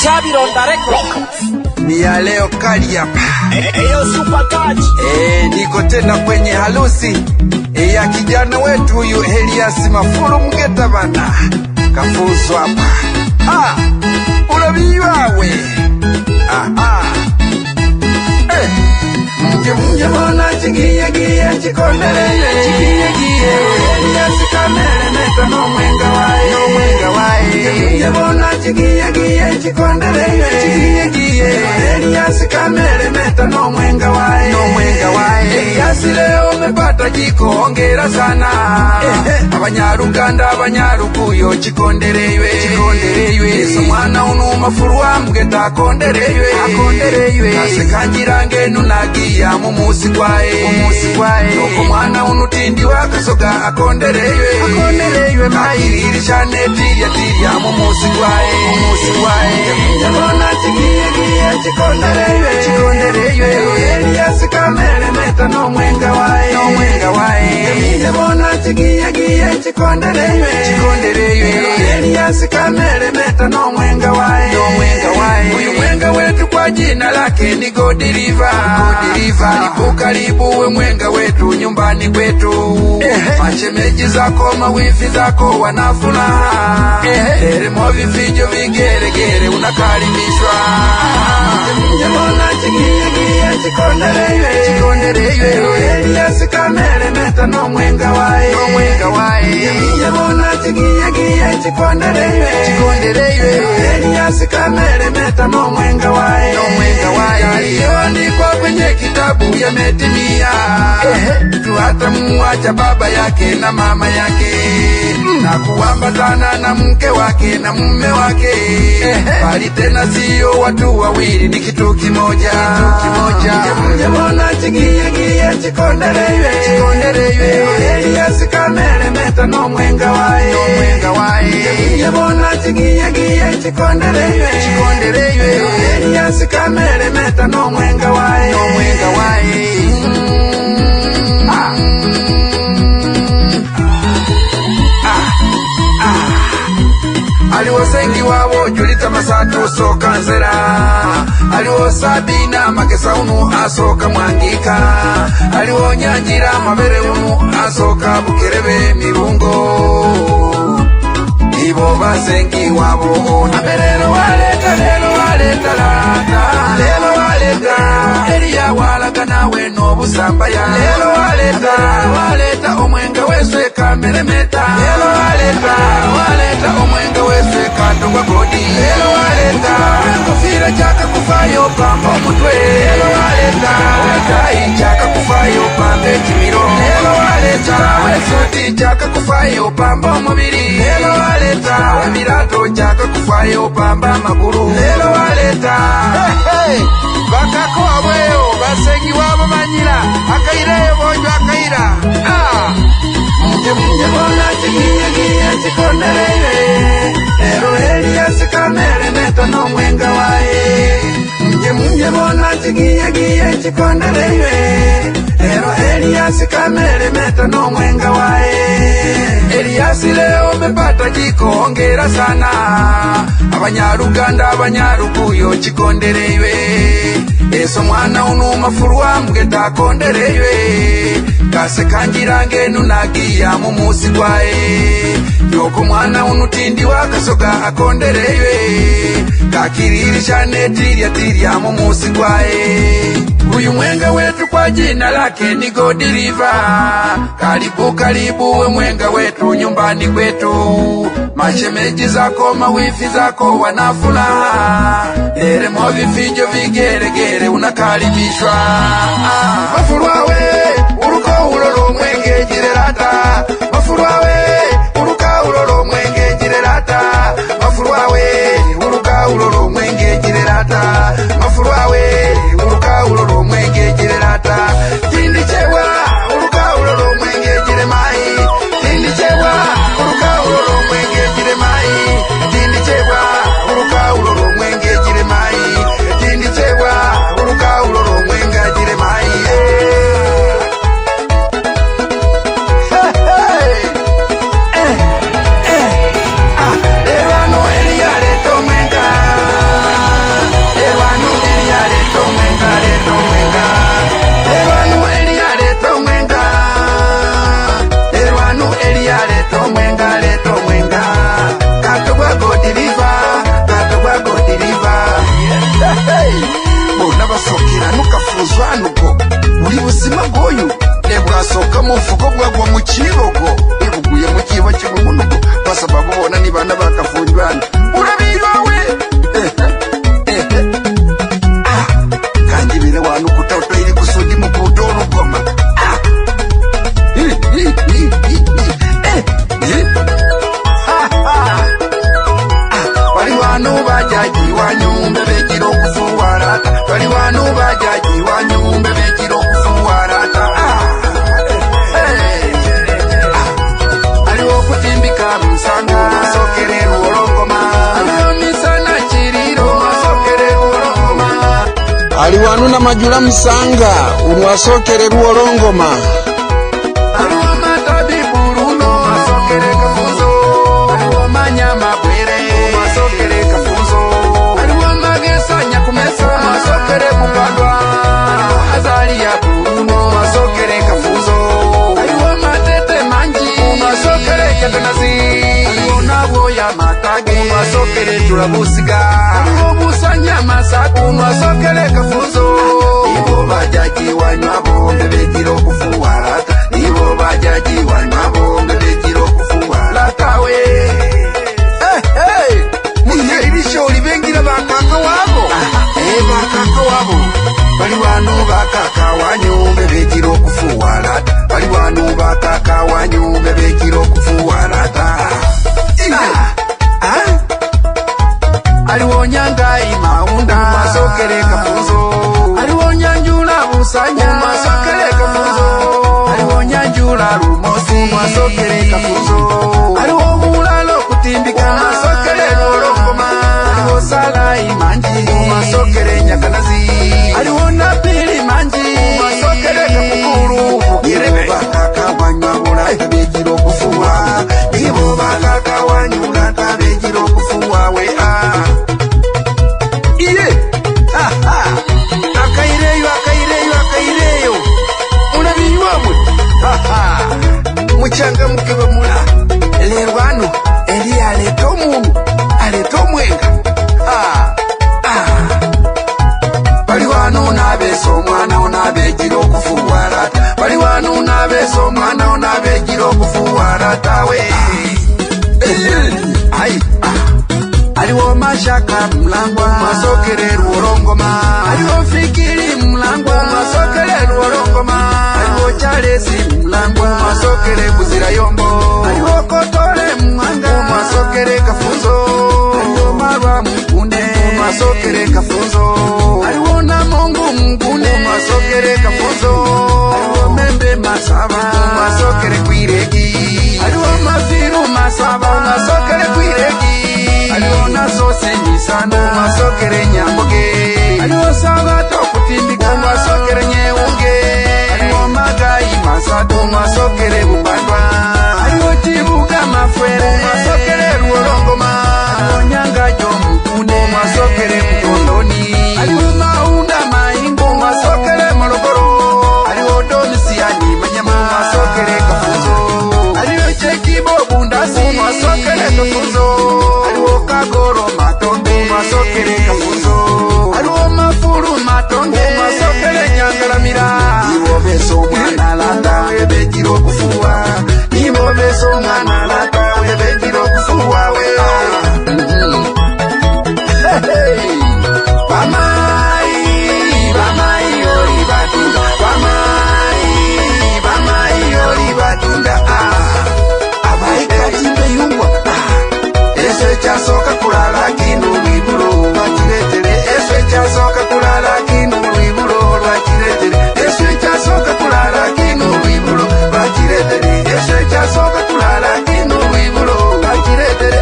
Chavironda Records. Ni ya leo kali hapa. Eyo super touch. Niko tena kwenye harusi ya kijana wetu huyu Elias Mafuru Mgeta bana. Kafuzo hapa. Ulabiwawe. Mje mona chigiye giye chikondere chigiye Elias kamere meta no mwenga wae Mje mona chigiye giye chikondere chigiye Elias kamere meta no mwenga wae Elias leo umepata jiko hongera sana Abanyaruganda abanyarukuyo chikonderewe Yesu mwana unu Mafuru wa Mgeta akonderewe Nasekanjirange nunagia mumusi kwae Noko mwana unutindi wakasoga akonderewe Mahiririsha tiria mumusi kwae Mjabona chigiye chikonderewe Elias kamere meta no mwenga wae Mjabona chigiye chikonderewe Elias kamere meta no mwenga wae Uyu mwenga wetu kwa jina lake ni God River. Karibu we mwenga wetu nyumbani kwetu. Mashemeji zako mawifi zako wanafuraha. Deremo vifijo vigeregere unakaribishwa. Mjemona chigiye chikonderewe Elias kamere meta no mwenga wae Mjemona chigiye chikonderewe Elias kamere meta no mwenga wae Yaliyoandikwa kwenye kitabu yametimia Mtu hata muacha baba yake na mama yake Na kuambatana na mke wake na mume wake Bali tena siyo watu wawili ni kitu kimoja Mjemona chigiye chikonderewe Elias kamere meta no mwenga wae Mjemona chigiye chikonderewe Elias kamere meta no mwenga wae Aliwo sengi wabo julita masatu soka nzera Aliwo Sabina Magesa unu asoka Mwangika Aliwo Nyanjira Mabere unu asoka Bukerebe Mirungo Ibo basengi wabo Aberero waleta Elia walaga nawe no busambaya Lelo waleta omwenga weswe kamere meta Lelo waleta omwenga weswe katongwa godi Lelo waleta kofira chaka kufayo pamba mutwe Lelo waleta chaka kufayo pambe chimiro Lelo waleta wesoti chaka kufayo pamba mubiri Lelo waleta mirato chaka kufayo pamba maguru Lelo waleta Bakako abweyo basengi wabo manyira akaireyo bonjo akaira Mjemona chigiye chikonderewe Elias kamere meta no mwenga wae Mjemona chigiye chikonderewe Elias kamere meta no mwenga wae Elias leo umepata jiko hongera sana Abanyaruganda abanyarukuyo chikonderewe Yesu mwana unu Mafuru wa Mgeta akonderewe Kasekanjirange nunagia mumusi kwae Yoko mwana unutindi wakasoga akonderewe Kakiririsha tiria mumusi kwae Uyu mwenga wetu kwa jina lake ni God River. Karibu we mwenga wetu nyumbani kwetu. Mashemeji zako mawifi zako wanafuraha. Deremo vifijo vigeregere unakaribishwa. Mafuru wawe uruko ulolo mwenge jirerata. Mafuru wawe uruka ulolo mwenge jirerata. Mafuru wawe uruka ulolo mwenge jirerata. Mafuru wawe uruka ulolo mwenge jirerata. Tindi chewa uruka ulolo mwenge jiremai. Tindi chewa uruka ulolo mwenge jiremai. Tindi chewa uruka ulolo mwenge jiremai. Tindi chewa uruka ulolo mwenge jiremai. obusima bwoyu nebwasoka mufuko bwagwa mukibogo ebuguye mukibo kibugunugo basababu bona ni bana bakafunjwana urabirwawe kanjibire wanu kutauto ili kusudi mukuto urugoma wali wanu bajaji wanyumbe bekiro kufuwarata wali wanu bajaji wanyumbe bekiro kufuwarata aliwo kutimbika musanga masokere ruorongoma aliwo misana chiriro masokere ruorongoma aliwanu na majula musanga ulwasokere ruorongoma aliwo matabibu runo masokere kafuzo aliwo manyama bwere masokere kafuzo aliwo magesa nyakumesa masokere kupandwa azali ya buruno masokere kafuzo aliwo matete manji masokere katanazi aliwo nabo ya matage masokere tulabusiga aliwo busanya masaku masokere kafuzo ibo bajaji wanywa bombe bekiro kufuwarata ibo bajaji wanywa bombe bekiro kufuwarata we niye ilisholi bengira bakaka wabo bakaka wabo bali wanu bakaka wanyumbe bekiro kufuwarata bali wanu bakaka wanyumbe bekiro kufuwarata aliwo nyangai maunda masokere kafuzo aliwo nyanjula busanya masokere kafuzo aliwo nyanjula rumosi masokere kafuzo aliwo mulalo kutimbika masokere ruorongoma aliwo sala imanji masokere nyakanazi aliwo napili manji masokere kakukuru irebe bakaka wanyabula bekiro kufuwa ibo bakaka wanyula bekiro kufuwa we akaireyo unabinywawe muchanga mukebe mula lerwano eli aleta omundu aleta omwenga bali wano nabesa omwana onabejira okufuwarata bali wano nabesa omwana onabejira okufuwarata we aliwo mashaka mlangwa masokere ruorongoma aliwo fikiri mlangwa masokere ruorongoma aliwo charesi mlangwa masokere kuzira yombo aliwo kotore mwanga masokere kafunzo aliwo marwa mkunde masokere kafunzo aliwo namongu mkunde masokere kafunzo aliwo membe masaba masokere kwiregi aliwo mafiru masaba masokere kwiregi aliwo nasosi misano masokere nyamboge aliwo sabato kutimbika masokere nyeunge aliwo magayi masatu masokere bupandwa aliwo chibuga mafwere masokere ruorongoma aliwo nyangajo mkunde masokere mutondoni aliwo maunda maingo masokere morogoro aliwo domisiani manyama masokere kafuzo aliwo chekibo bundasi masokere kafuzo aliwo kagoro matonde masokere kafuzo aliwo mafuru matonde masokere nyangaramira iwo beso mwana lata webejiro kufuwa iwo beso mwana lata webejiro kufuwa we Bamai yori batunda Bamai yori batunda abaika jimbe yungwa eswe chasoka kulala kinu liburo lwakiretere eswe chasoka kulala kinu liburo lwakiretere eswe chasoka kulala kinu liburo lwakiretere eswe chasoka kulala kinu liburo lwakiretere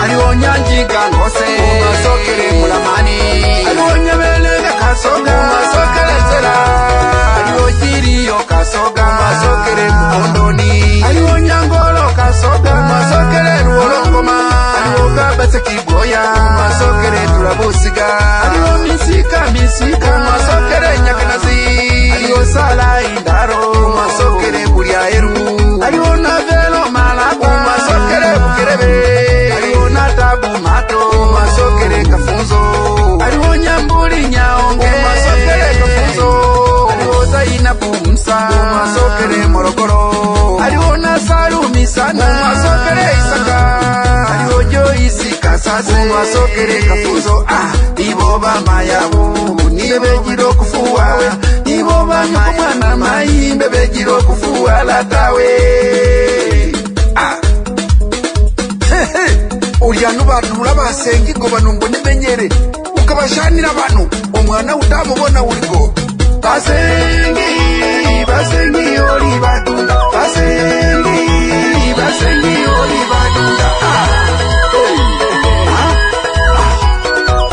aliwo nyanjiga ngose masokere mulamani aliwo nyabelega kasoga masokere zera aliwo jiriyo kasoga masokere mukondoni aliwo nyangolo kasoga masokere ruorongoma aliwo gabase kiboya masokere tulabusiga aliwo misika masokere nyakanazi aliwo sala indaro masokere bulyaeru aliwo navelo malaku masokere bukerebe aliwo natabu mato masokere kafunzo aliwo nyambuli nyaonge Morogoro. Aliona Salumi sana Masokere Isaka. Aliojo isika sase Masokere Kafunzo. Ibo bama yabu nibe jiro kufuwa. Ibo bama mwana mai bebe jiro kufuwa latawe. Ulianu badula basengi ngo banungo nimenyere ukabashanira banu omwana utamubona uligo basengi oli badula basengi oli badula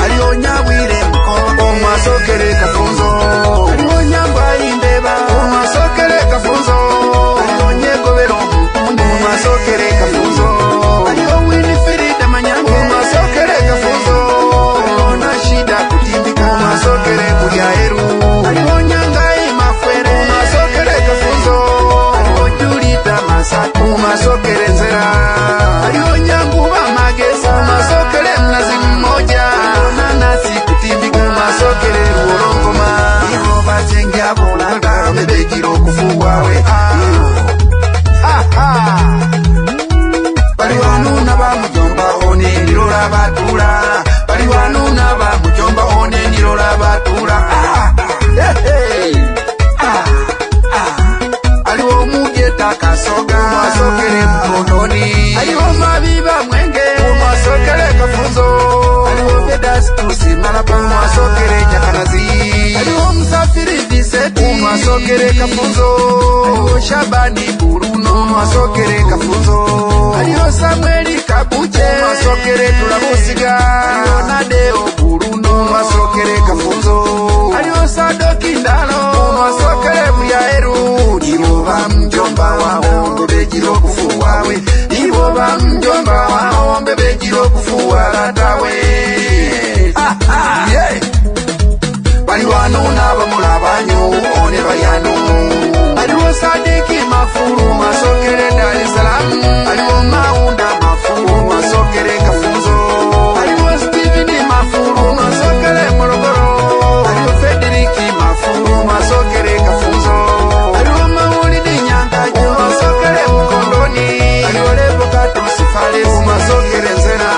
alionya bwire mkono Masokere Kafunzo alionya mbaindeba Masokere Kafunzo alionye gobero Masokere Kafunzo Masokere Kafunzo ona shida kutimbika Masokere buyaeru alionya ngai mafere Masokere Kafunzo aliojulita masatu Masokere nzera alionya nguva magesa Masokere mnazi mmoja ona nasi kutimbika Masokere uorongoma iho bajengi abonanga mebejiro kufuwawe bali wanu nabamujomba one nirola batula bali wanu nabamujomba one nirola batula aliwo mugeta kasoga Masokere mkononi aliwo mabiba mwenge Masokere Kafunzo aliwo bedastusi malaba Masokere jakanazi aliwo msafiri viseti Masokere Kafunzo aliwo Shabani Buruno Masokere Kafunzo aliwo Samueli Kabuche Masokere tulabusiga aliwo Nadeo Buruno Masokere Kafunzo aliwo Sadoki Ndalo Masokere buyaeru ibo bamjomba wao mbebejiro kufuwawe ibo bamjomba wao mbebejiro kufuwa latawe bali wano nabamulabanyo one bayano aliwo Sadiki Mafuru Masokere Dar es Salaam aliwo Maunda Mafuru Masokere Kafunzo aliwo Steven Mafuru Masokere Morogoro aliwo Federiki Mafuru Masokere Kafunzo aliwo Maulidi Nyangajo Masokere Mkondoni aliwo Revocato Sifales Masokere Nzera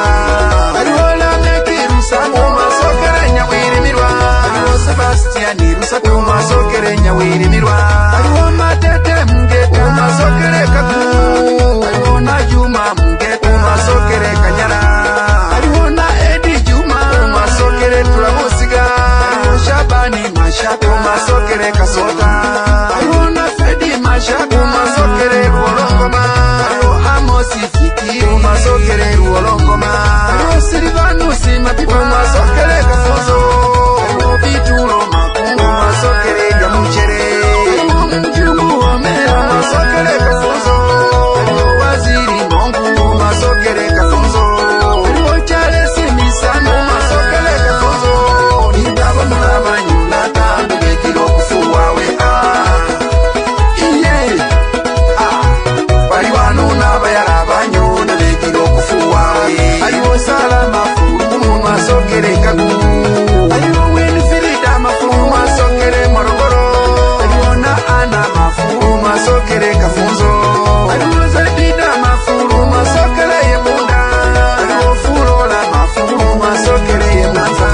aliwo Lameki Rusamu Masokere Nyawirimirwa aliwo Sebastiani Rusatu Masokere Nyawirimirwa aliwo Matete Mgeta Masokere Kaku aliwo na Juma Mgeta Masokere Kanyara aliwo na Edi Juma Masokere tulabusiga aliwo Shabani Mashako Masokere Kasota aliwo na Fedi Mashako Masokere Ruolongoma aliwo Amosi Fikiru Masokere Ruolongoma aliwo Silvanusi Mapipa Masokere Kafunzo aliwo Bitulo Makungu Masokere Jamuchere Mjugu Omera Masokere Kafunzo aliwo Waziri Mongu Masokere Kafunzo aliwo Charles Misano Masokere Kafunzo nidabo mulabanyula tambegekiro kufuwawe bali wano nabayala banyo nabekiro kufuwawe aliwo Salama Furu Masokere Kagu aliwo Winfrida Mafuru Masokere Morogoro aliwo na Ana Mafuru Masokere Kafunzo aliwo Zedida Mafuru Masokere Yebunda aliwo Fulola Mafuru Masokere Yemwanza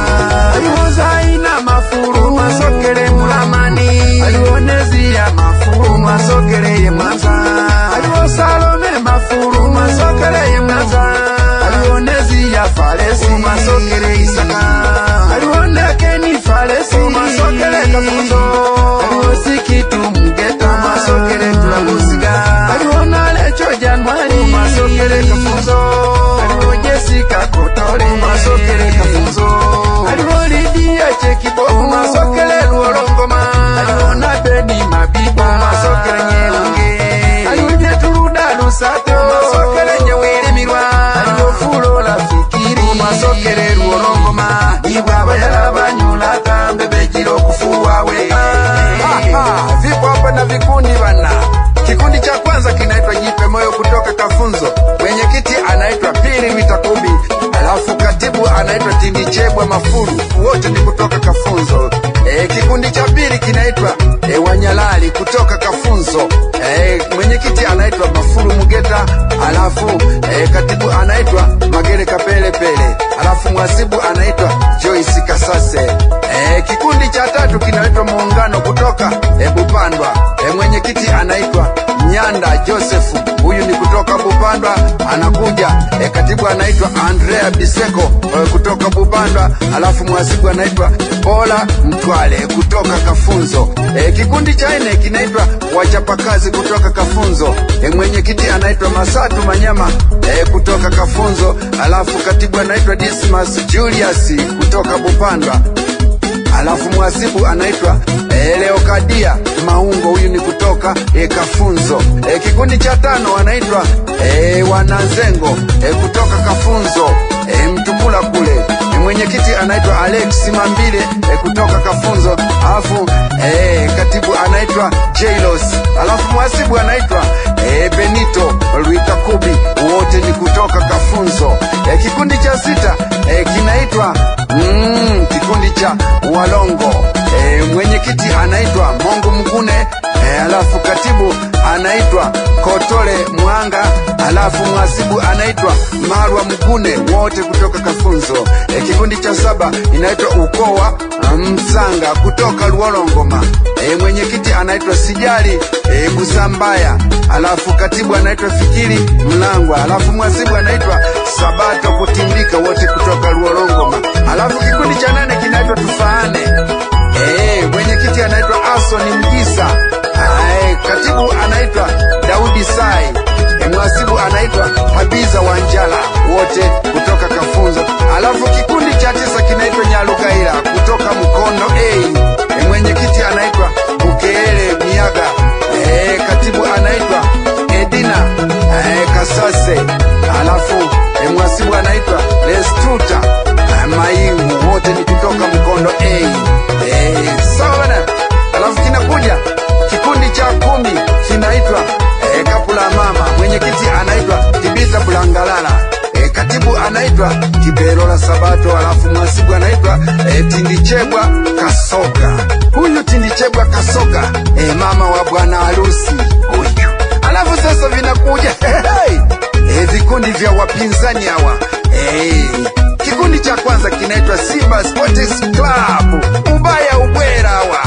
aliwo Zaina Mafuru Masokere Mulamani aliwo Nezia Mafuru Masokere Yemwanza aliwo Salome Mafuru Masokere Yemwanza aliwo Nezia Falesi Masokere Isaka aliwo Nekeni Falesi Masokere Kafunzo aliwo Sikitu Mgeta Masokere tulabusiga aliwo Nalecho Januari Masokere Kafunzo aliwo Jessica Kotore Masokere Kafunzo aliwo Lydia Chekibofu Masokere Ruolongoma aliwo na Beni Mabibo Masokere Nyelunge aliwo Jetruda Lusato Masokere Nyawirimirwa aliwo Fulola Fikiri Masokere Ruolongoma ibwa abayala banyula tambebejiro kufuwawe vipo hapa na vikundi bana. Kikundi cha kwanza kinaitwa Jipe Moyo kutoka Kafunzo, mwenyekiti anaitwa Pili Mitakumbi, alafu katibu anaitwa Tindichebwa Mafuru, wote ni kutoka Kafunzo. Kikundi cha pili kinaitwa Wanyalali kutoka Kafunzo, Sabata, alafu katibu anaitwa Magere Kapelepele, alafu mwasibu anaitwa Joyce Kasase. Kikundi cha tatu kinaitwa Muungano kutoka Bupandwa, mwenyekiti anaitwa Nyanda Joseph, huyu ni kutoka Bupandwa anakuja. Katibu anaitwa Andrea Biseko kutoka Bupandwa, alafu mwasibu anaitwa Bola Mtwale kutoka Kafunzo. Kikundi cha nne kinaitwa Wachapakazi kutoka Kafunzo, mwenyekiti anaitwa Masatu Manyama kutoka Kafunzo, alafu katibu anaitwa Dismas Julius kutoka Bupandwa, alafu mwasibu anaitwa Leokadia Maungo, huyu ni kutoka Kafunzo. Kikundi cha tano anaitwa Wananzengo kutoka Kafunzo Mtukula kule, mwenyekiti anaitwa Alex Mambile kutoka Kafunzo, alafu katibu anaitwa Jailos, alafu mwasibu anaitwa Benito Luitakubi, wote ni kutoka Kafunzo. Kikundi cha sita kinaitwa kikundi cha Walongo, mwenyekiti anaitwa Mongo Mkune, alafu katibu anaitwa Kotole Mwanga, alafu mwasibu anaitwa Marwa Mkune, wote kutoka Kafunzo. Kikundi cha saba inaitwa Ukowa Msanga kutoka Luolongoma, mwenyekiti anaitwa Sijali Busambaya, alafu katibu anaitwa Fikiri Mlangwa, alafu mwasibu anaitwa Sabato Kutindika, wote kutoka Luolongoma. Alafu kikundi cha nane kinaitwa Tufaane, mwenyekiti anaitwa Asoni Mgisa, katibu anaitwa Daudi Sai, mwasibu anaitwa Habiza Wanjala, wote kutoka Kafunzo. Alafu kikundi cha tisa kinaitwa Nyalugaira kutoka Mkondo mwenyekiti anaitwa Ukeele Miaga, katibu anaitwa Edina Kasase, alafu mwasibu anaitwa Lestuta Maingu, wote ni kutoka Mkondo sawa. Alafu kinakuja kikundi cha 10 kinaitwa Kapula Mama, mwenyekiti anaitwa Kibita Bulangalala, katibu anaitwa Kiberola Sabato, alafu mwasibu anaitwa Tindichebwa Kasoka, huyu Tindichebwa Kasoka mama wa bwana harusi huyu. Alafu sasa vinakuja vikundi vya wapinzani hawa. Kikundi cha kwanza kinaitwa Simba Sports Club Ubaya Ubwera hawa,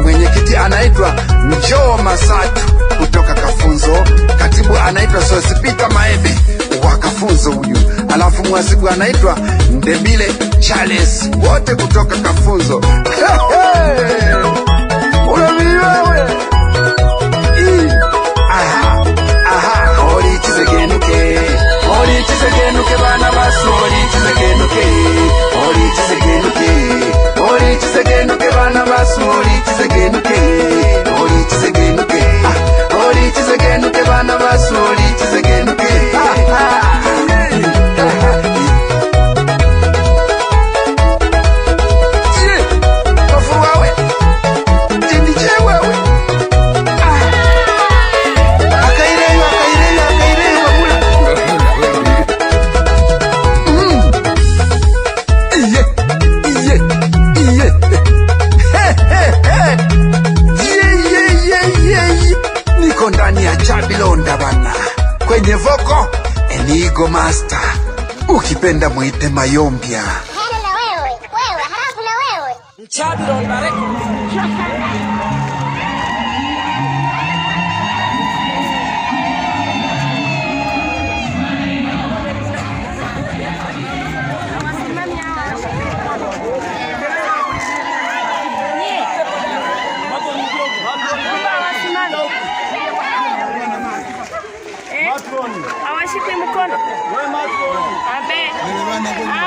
mwenyekiti anaitwa Njoo Masatu kutoka Kafunzo, katibu anaitwa Sosipita Maebe wa Kafunzo huyu, alafu mwasibu anaitwa Ndebile Charles, wote kutoka Kafunzo. Unaviwewe Oli chizegenuke, Oli chizegenuke bana basu, Oli chizegenuke, Oli chizegenuke, Oli chizegenuke bana basu, Oli chizegenuke, Oli chizegenuke, Oli chizegenuke bana basu, Oli chizegenuke. Ndani ya Chabilonda bana, kwenye voko Enigo Master, ukipenda muite Mayombia. Hela na wewe, halafu na wewe Chabilonda Records. Awashikwe mkono. Abe.